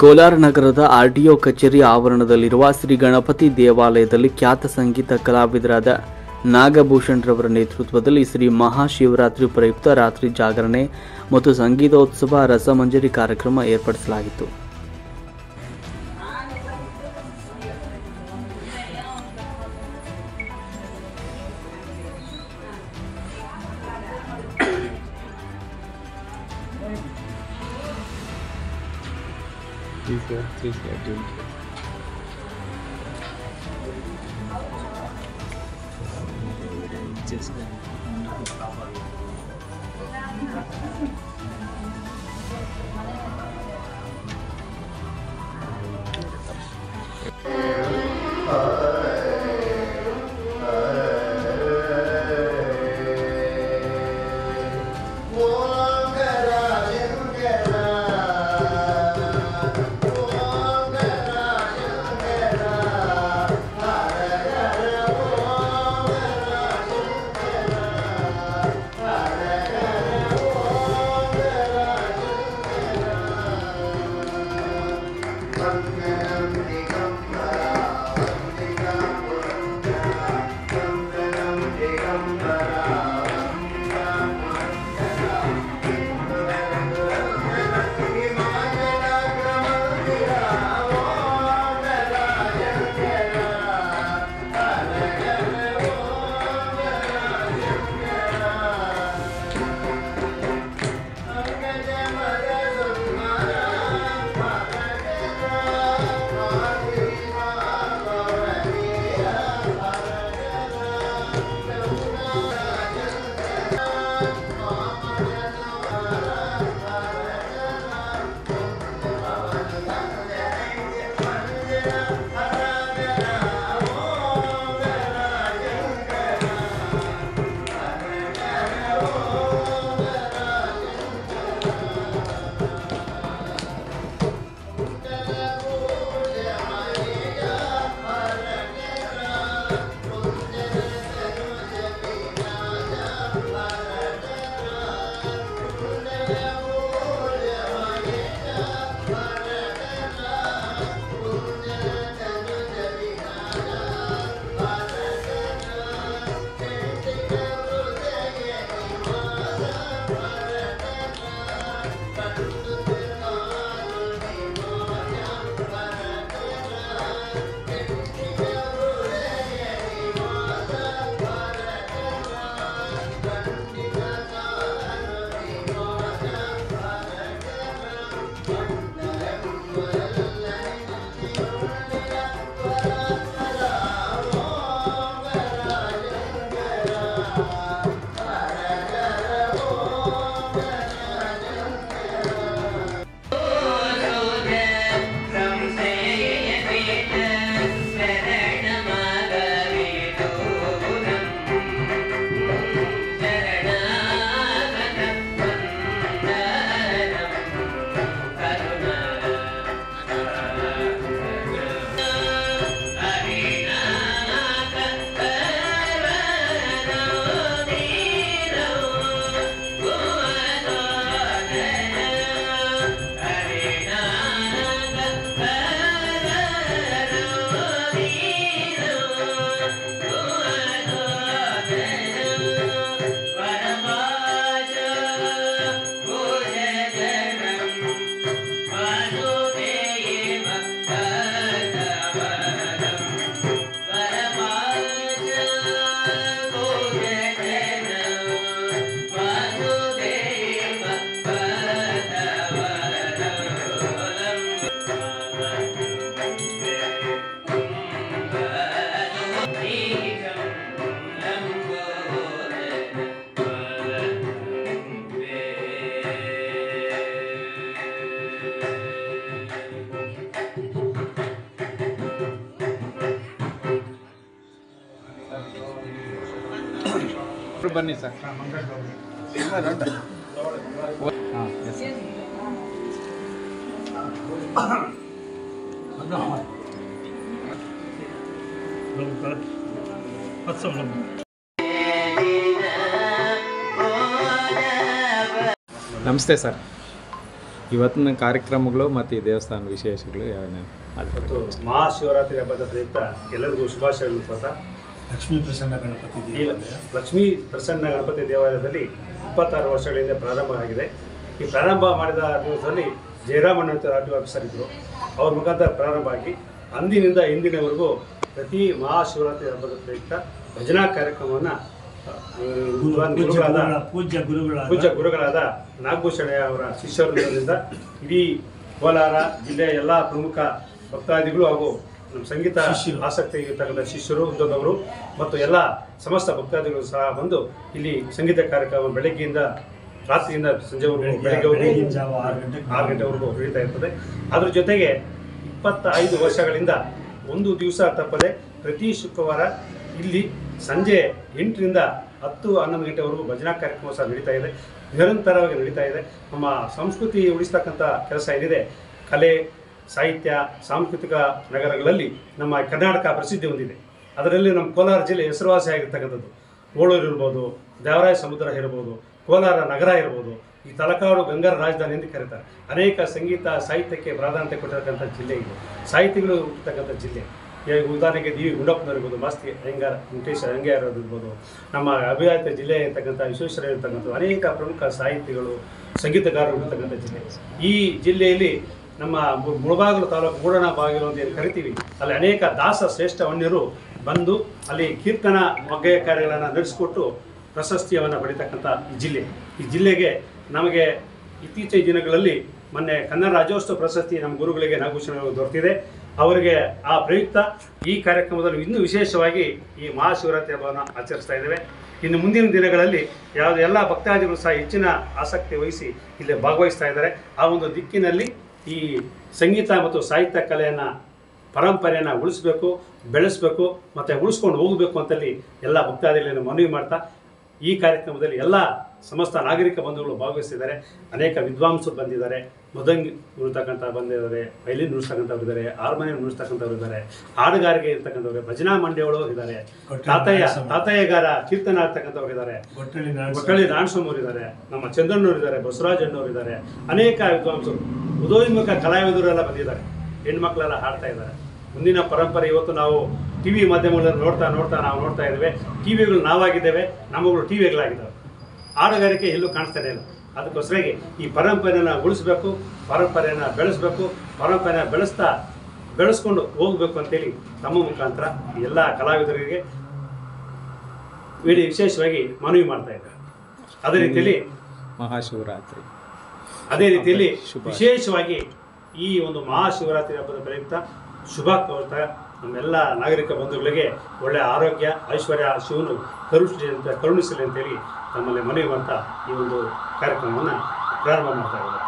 ಕೋಲಾರ ನಗರದ ಆರ್ಟಿಒ ಕಚೇರಿ ಆವರಣದಲ್ಲಿರುವ ಶ್ರೀ ಗಣಪತಿ ದೇವಾಲಯದಲ್ಲಿ ಖ್ಯಾತ ಸಂಗೀತ ಕಲಾವಿದರಾದ ನಾಗಭೂಷಣ್ ರವರ ನೇತೃತ್ವದಲ್ಲಿ ಶ್ರೀ ಮಹಾಶಿವರಾತ್ರಿ ಪ್ರಯುಕ್ತ ರಾತ್ರಿ ಜಾಗರಣೆ ಮತ್ತು ಸಂಗೀತೋತ್ಸವ ರಸಮಂಜರಿ ಕಾರ್ಯಕ್ರಮ ಏರ್ಪಡಿಸಲಾಗಿತ್ತು. ಬನ್ನಿ ಸರ್. ನಮಸ್ತೆ ಸರ್. ಇವತ್ತಿನ ಕಾರ್ಯಕ್ರಮಗಳು ಮತ್ತು ಈ ದೇವಸ್ಥಾನದ ವಿಶೇಷಗಳು ಯಾವ್ಯಾವ? ಮತ್ತು ಮಹಾಶಿವರಾತ್ರಿ ಹಬ್ಬದ ಪ್ರಯುಕ್ತ ಎಲ್ಲರಿಗೂ ಶುಭಾಶಯಗಳು ಸ್ವತಃ. ಲಕ್ಷ್ಮೀ ಪ್ರಸನ್ನ ಗಣಪತಿ ದೇವಾಲಯ ಲಕ್ಷ್ಮೀ ಪ್ರಸನ್ನ ಗಣಪತಿ ದೇವಾಲಯದಲ್ಲಿ 26 ವರ್ಷಗಳಿಂದ ಪ್ರಾರಂಭ ಆಗಿದೆ. ಈ ಪ್ರಾರಂಭ ಮಾಡಿದ ದಿವಸದಲ್ಲಿ ಜಯರಾಮಣ್ಣ ಅಂತ ಆರ್ ಟಿ ಆಫೀಸರ್ ಇದ್ದರು. ಅವ್ರ ಮುಖಾಂತರ ಪ್ರಾರಂಭ ಆಗಿ ಅಂದಿನಿಂದ ಇಂದಿನವರೆಗೂ ಪ್ರತಿ ಮಹಾಶಿವರಾತ್ರಿ ಹಬ್ಬದ ಪ್ರಯುಕ್ತ ಭಜನಾ ಕಾರ್ಯಕ್ರಮವನ್ನು ಪೂಜ್ಯ ಗುರುಗಳಾದ ನಾಗಭೂಷಣ ಅವರ ಶಿಷ್ಯರಿಂದ ಇಡೀ ಕೋಲಾರ ಜಿಲ್ಲೆಯ ಎಲ್ಲ ಪ್ರಮುಖ ಭಕ್ತಾದಿಗಳು ಹಾಗೂ ನಮ್ಮ ಸಂಗೀತ ಆಸಕ್ತಿ ಇರತಕ್ಕಂಥ ಶಿಷ್ಯರು ಉದ್ದದವರು ಮತ್ತು ಎಲ್ಲ ಸಮಸ್ತ ಭಕ್ತಾದಿಗಳು ಸಹ ಬಂದು ಇಲ್ಲಿ ಸಂಗೀತ ಕಾರ್ಯಕ್ರಮ ಬೆಳಗ್ಗೆಯಿಂದ ರಾತ್ರಿಯಿಂದ ಸಂಜೆವರೆಗೂ ಬೆಳಗ್ಗೆ 6 ಗಂಟೆವರೆಗೂ ನಡೀತಾ ಇರ್ತದೆ. ಅದ್ರ ಜೊತೆಗೆ 25 ವರ್ಷಗಳಿಂದ ಒಂದು ದಿವಸ ತಪ್ಪದೆ ಪ್ರತಿ ಶುಕ್ರವಾರ ಇಲ್ಲಿ ಸಂಜೆ 8ರಿಂದ 10-11 ಗಂಟೆವರೆಗೂ ಭಜನಾ ಕಾರ್ಯಕ್ರಮ ಸಹ ನಡೀತಾ ಇದೆ, ನಿರಂತರವಾಗಿ ನಡೀತಾ ಇದೆ. ನಮ್ಮ ಸಂಸ್ಕೃತಿ ಉಳಿಸ್ತಕ್ಕಂಥ ಕೆಲಸ ಏನಿದೆ, ಕಲೆ ಸಾಹಿತ್ಯ ಸಾಂಸ್ಕೃತಿಕ ನಗರಗಳಲ್ಲಿ ನಮ್ಮ ಕರ್ನಾಟಕ ಪ್ರಸಿದ್ಧಿ ಹೊಂದಿದೆ. ಅದರಲ್ಲಿ ನಮ್ಮ ಕೋಲಾರ ಜಿಲ್ಲೆ ಹೆಸರುವಾಸಿ ಆಗಿರ್ತಕ್ಕಂಥದ್ದು. ಓಳೂರು ಇರ್ಬೋದು, ದೇವರಾಯ ಸಮುದ್ರ ಇರ್ಬೋದು, ಕೋಲಾರ ನಗರ ಇರ್ಬೋದು, ಈ ತಲಕಾಡು ಗಂಗರ ರಾಜಧಾನಿ ಎಂದು ಕರೀತಾರೆ. ಅನೇಕ ಸಂಗೀತ ಸಾಹಿತ್ಯಕ್ಕೆ ಪ್ರಾಧಾನ್ಯತೆ ಕೊಟ್ಟಿರ್ತಕ್ಕಂಥ ಜಿಲ್ಲೆ ಇದು, ಸಾಹಿತಿಗಳು ಇರ್ತಕ್ಕಂಥ ಜಿಲ್ಲೆ. ಉದಾಹರಣೆಗೆ ಡಿ ಗುಂಡಪ್ಪನವ್ರು ಇರ್ಬೋದು, ಮಾಸ್ತಿ ಅಯ್ಯಂಗಾರ ವೆಂಕಟೇಶ ಅಯ್ಯಂಗಾರ್ ಇರ್ಬೋದು, ನಮ್ಮ ಅಭಿವೃದ್ಧಿ ಜಿಲ್ಲೆ ಇರ್ತಕ್ಕಂಥ ವಿಶ್ವೇಶ್ವರ ಇರ್ತಕ್ಕಂಥ ಅನೇಕ ಪ್ರಮುಖ ಸಾಹಿತಿಗಳು ಸಂಗೀತಗಾರರು ಇರ್ತಕ್ಕಂಥ ಜಿಲ್ಲೆ. ಈ ಜಿಲ್ಲೆಯಲ್ಲಿ ನಮ್ಮ ಮುಳಬಾಗಿಲು ತಾಲೂಕು ಮೂಡಣ ಬಾಗಿಲು ಅಂತ ಏನು ಕರಿತೀವಿ, ಅಲ್ಲಿ ಅನೇಕ ದಾಸ ಶ್ರೇಷ್ಠ ವನ್ಯರು ಬಂದು ಅಲ್ಲಿ ಕೀರ್ತನ ಮಗ್ಗೆಯ ಕಾರ್ಯಗಳನ್ನು ನಡೆಸಿಕೊಟ್ಟು ಪ್ರಶಸ್ತಿಯನ್ನು ಪಡಿತಕ್ಕಂಥ ಈ ಜಿಲ್ಲೆ. ಈ ಜಿಲ್ಲೆಗೆ ನಮಗೆ ಇತ್ತೀಚಿನ ದಿನಗಳಲ್ಲಿ ಮೊನ್ನೆ ಕನ್ನಡ ರಾಜ್ಯೋತ್ಸವ ಪ್ರಶಸ್ತಿ ನಮ್ಮ ಗುರುಗಳಿಗೆ ನಾಗಭೂಷಣ ದೊರೆತಿದೆ. ಅವರಿಗೆ ಆ ಪ್ರಯುಕ್ತ ಈ ಕಾರ್ಯಕ್ರಮದಲ್ಲಿ ಇನ್ನೂ ವಿಶೇಷವಾಗಿ ಈ ಮಹಾಶಿವರಾತ್ರಿ ಹಬ್ಬವನ್ನು ಆಚರಿಸ್ತಾ ಇದ್ದೇವೆ. ಇನ್ನು ಮುಂದಿನ ದಿನಗಳಲ್ಲಿ ಎಲ್ಲ ಭಕ್ತಾದಿಗಳು ಸಹ ಹೆಚ್ಚಿನ ಆಸಕ್ತಿ ವಹಿಸಿ ಇಲ್ಲಿ ಭಾಗವಹಿಸ್ತಾ ಇದ್ದಾರೆ. ಆ ಒಂದು ದಿಕ್ಕಿನಲ್ಲಿ ಈ ಸಂಗೀತ ಮತ್ತು ಸಾಹಿತ್ಯ ಕಲೆಯನ್ನು ಪರಂಪರೆಯನ್ನು ಉಳಿಸಬೇಕು, ಬೆಳೆಸಬೇಕು ಮತ್ತು ಉಳಿಸ್ಕೊಂಡು ಹೋಗಬೇಕು ಅಂತಲ್ಲಿ ಎಲ್ಲ ಭಕ್ತಾದಿಗಳನ್ನು ಮನವಿ ಮಾಡ್ತಾ ಈ ಕಾರ್ಯಕ್ರಮದಲ್ಲಿ ಎಲ್ಲ ಸಮಸ್ತ ನಾಗರಿಕ ಬಂಧುಗಳು ಭಾಗವಹಿಸಿದ್ದಾರೆ. ಅನೇಕ ವಿದ್ವಾಂಸರು ಬಂದಿದ್ದಾರೆ, ಮೃದಂಗಿ ನುಡಿಸ್ತಕ್ಕಂಥ ಬಂದಿದ್ದಾರೆ, ವೈಲಿನ್ ನುಡಿಸ್ತಕ್ಕಂಥವ್ರು ಇದ್ದಾರೆ, ಹಾರ್ಮೋನಿಯಂ ನುಡಿಸ್ತಕ್ಕಂಥವ್ರು ಇದ್ದಾರೆ, ಹಾಡುಗಾರಿಕೆ ಇರ್ತಕ್ಕಂಥವ್ರು, ಭಜನಾ ಮಂಡ್ಯಗಳು ಇದ್ದಾರೆ, ತಾತಯ್ಯಗಾರ ಕೀರ್ತನ ಇರ್ತಕ್ಕಂಥವ್ರು ಇದ್ದಾರೆ, ಗೊಟ್ಟಳ್ಳಿ ನಾಣಸ್ವಾಮಿಯವರು ಇದ್ದಾರೆ, ನಮ್ಮ ಚಂದ್ರಣ್ಣವ್ರು ಇದ್ದಾರೆ, ಬಸವರಾಜಣ್ಣವ್ರು ಇದ್ದಾರೆ, ಅನೇಕ ವಿದ್ವಾಂಸರು ಉದಯೋನ್ಮುಖ ಕಲಾವಿದರೆಲ್ಲ ಬಂದಿದ್ದಾರೆ. ಹೆಣ್ಮಕ್ಳೆಲ್ಲ ಹಾಡ್ತಾ ಇದ್ದಾರೆ. ಮುಂದಿನ ಪರಂಪರೆ ಇವತ್ತು ನಾವು ಟಿ ವಿ ಮಾಧ್ಯಮಗಳನ್ನು ನೋಡ್ತಾ ನಾವು ನೋಡ್ತಾ ಇದ್ದೇವೆ. ಟಿ ವಿಗಳು ನಾವಾಗಿದ್ದೇವೆ, ನಮ್ಮಗಳು ಟಿ ವಿಗಳಾಗಿದ್ದಾವೆ. ಹಾಡುಗಾರಿಕೆ ಎಲ್ಲೂ ಕಾಣಿಸ್ತಾನೆ ಇಲ್ಲ. ಅದಕ್ಕೋಸ್ಕರಾಗಿ ಈ ಪರಂಪರೆಯನ್ನು ಉಳಿಸ್ಬೇಕು, ಪರಂಪರೆಯನ್ನು ಬೆಳೆಸಬೇಕು, ಪರಂಪರೆಯನ್ನು ಬೆಳೆಸ್ಕೊಂಡು ಹೋಗಬೇಕು ಅಂತೇಳಿ ತಮ್ಮ ಮುಖಾಂತರ ಎಲ್ಲ ಕಲಾವಿದರಿಗೆ ವಿಶೇಷವಾಗಿ ಮನವಿ ಮಾಡ್ತಾ ಇದ್ದಾರೆ. ಅದೇ ರೀತಿಯಲ್ಲಿ ಮಹಾಶಿವರಾತ್ರಿ ವಿಶೇಷವಾಗಿ ಈ ಒಂದು ಮಹಾಶಿವರಾತ್ರಿ ಹಬ್ಬದ ಪ್ರಯುಕ್ತ ಶುಭ ಕೋರ್ತಾ ನಮ್ಮೆಲ್ಲ ನಾಗರಿಕ ಬಂಧುಗಳಿಗೆ ಒಳ್ಳೆಯ ಆರೋಗ್ಯ ಐಶ್ವರ್ಯ ಶಿವನು ಕರುಣಿಸಲಿ ಅಂತೇಳಿ ನಮ್ಮಲ್ಲಿ ಮನವಿ ಮಾಡ್ತಾ ಈ ಒಂದು ಕಾರ್ಯಕ್ರಮವನ್ನು ಪ್ರಾರಂಭ ಮಾಡ್ತಾ ಇದ್ದಾರೆ.